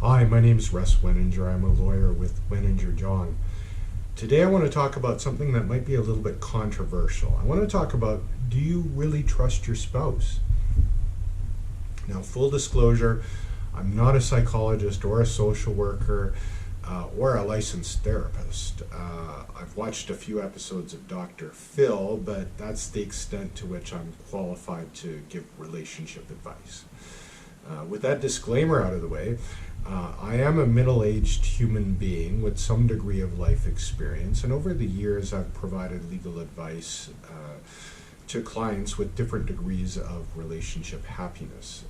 Hi, my name is Russ Weninger. I'm a lawyer with Weninger John. Today I want to talk about something that might be a little bit controversial. I want to talk about, do you really trust your spouse? Now, full disclosure, I'm not a psychologist or a social worker or a licensed therapist. I've watched a few episodes of Dr. Phil, but that's the extent to which I'm qualified to give relationship advice. With that disclaimer out of the way, I am a middle-aged human being with some degree of life experience, and over the years I've provided legal advice to clients with different degrees of relationship happiness.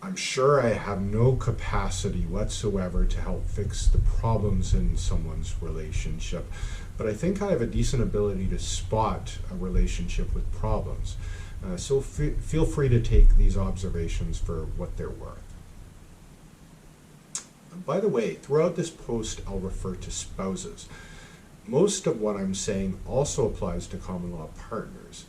I'm sure I have no capacity whatsoever to help fix the problems in someone's relationship, but I think I have a decent ability to spot a relationship with problems. So feel free to take these observations for what they're worth. By the way, throughout this post I'll refer to spouses. Most of what I'm saying also applies to common law partners.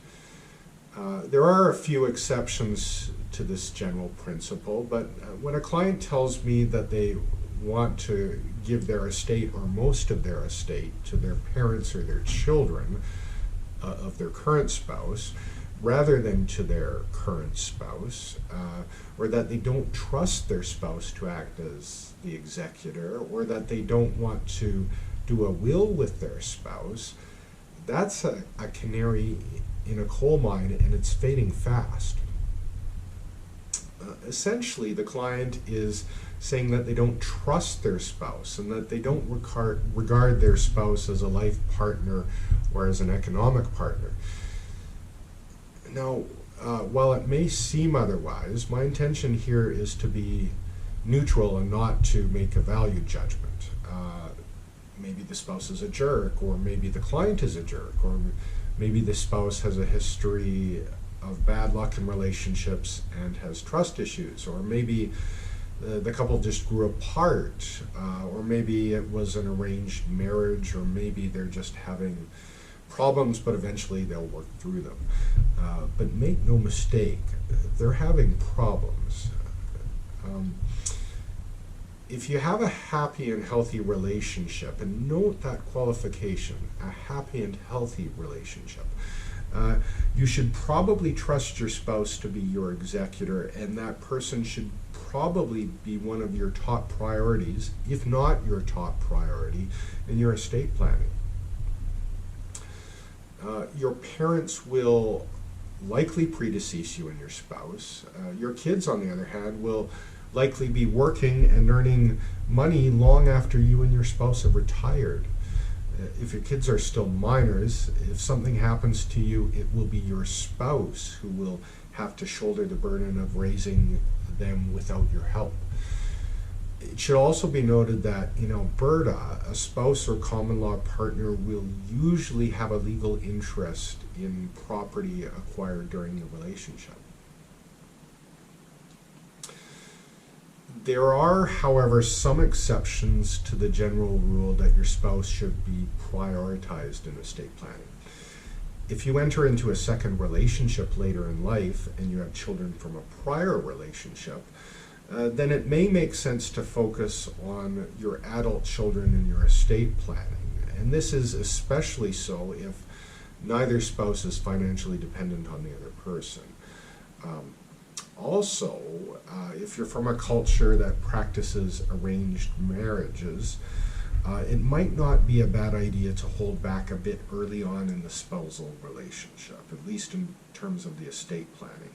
There are a few exceptions to this general principle, but when a client tells me that they want to give their estate or most of their estate to their parents or their children of their current spouse, rather than to their current spouse, or that they don't trust their spouse to act as the executor, or that they don't want to do a will with their spouse, that's a canary in a coal mine, and it's fading fast. Essentially, the client is saying that they don't trust their spouse and that they don't regard their spouse as a life partner or as an economic partner. Now, while it may seem otherwise, my intention here is to be neutral and not to make a value judgment. Maybe the spouse is a jerk, or maybe the client is a jerk, or maybe the spouse has a history of bad luck in relationships and has trust issues, or maybe the couple just grew apart, or maybe it was an arranged marriage, or maybe they're just having problems, but eventually they'll work through them. But make no mistake, they're having problems. If you have a happy and healthy relationship, and note that qualification, a happy and healthy relationship, you should probably trust your spouse to be your executor, and that person should probably be one of your top priorities, if not your top priority, in your estate planning. Your parents will likely predecease you and your spouse. Your kids, on the other hand, will likely be working and earning money long after you and your spouse have retired. If your kids are still minors, if something happens to you, it will be your spouse who will have to shoulder the burden of raising them without your help. It should also be noted that in Alberta, a spouse or common law partner will usually have a legal interest in property acquired during the relationship. There are, however, some exceptions to the general rule that your spouse should be prioritized in estate planning. If you enter into a second relationship later in life and you have children from a prior relationship, then it may make sense to focus on your adult children in your estate planning. And this is especially so if neither spouse is financially dependent on the other person. Also, if you're from a culture that practices arranged marriages, it might not be a bad idea to hold back a bit early on in the spousal relationship, at least in terms of the estate planning.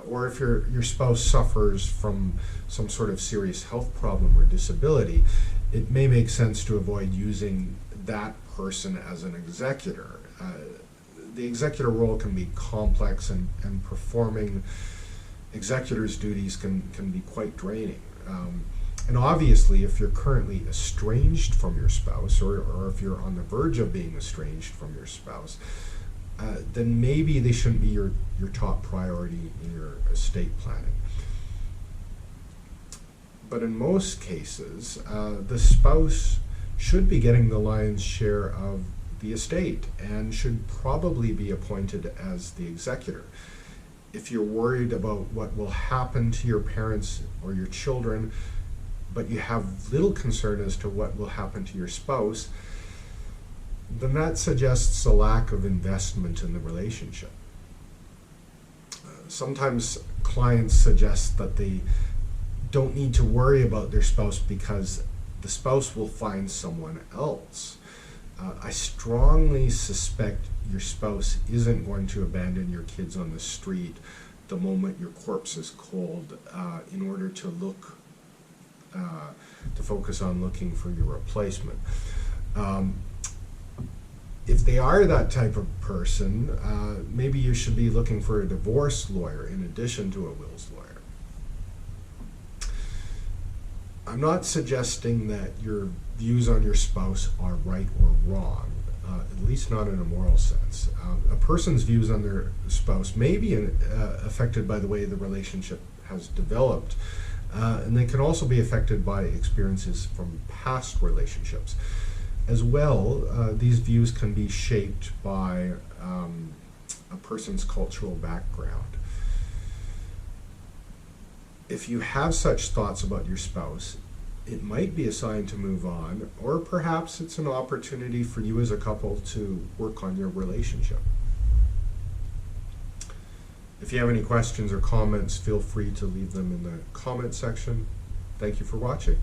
Or if your spouse suffers from some sort of serious health problem or disability, it may make sense to avoid using that person as an executor. The executor role can be complex, and performing executor's duties can be quite draining. And obviously, if you're currently estranged from your spouse, or if you're on the verge of being estranged from your spouse, then maybe they shouldn't be your top priority in your estate planning. But in most cases, the spouse should be getting the lion's share of the estate and should probably be appointed as the executor. If you're worried about what will happen to your parents or your children, but you have little concern as to what will happen to your spouse, then that suggests a lack of investment in the relationship. Sometimes clients suggest that they don't need to worry about their spouse because the spouse will find someone else. I strongly suspect your spouse isn't going to abandon your kids on the street the moment your corpse is cold in order to focus on looking for your replacement. If they are that type of person, maybe you should be looking for a divorce lawyer in addition to a wills lawyer. I'm not suggesting that your views on your spouse are right or wrong, at least not in a moral sense. A person's views on their spouse may be affected by the way the relationship has developed, and they can also be affected by experiences from past relationships. As well, these views can be shaped by a person's cultural background. If you have such thoughts about your spouse, it might be a sign to move on, or perhaps it's an opportunity for you as a couple to work on your relationship. If you have any questions or comments, feel free to leave them in the comment section. Thank you for watching.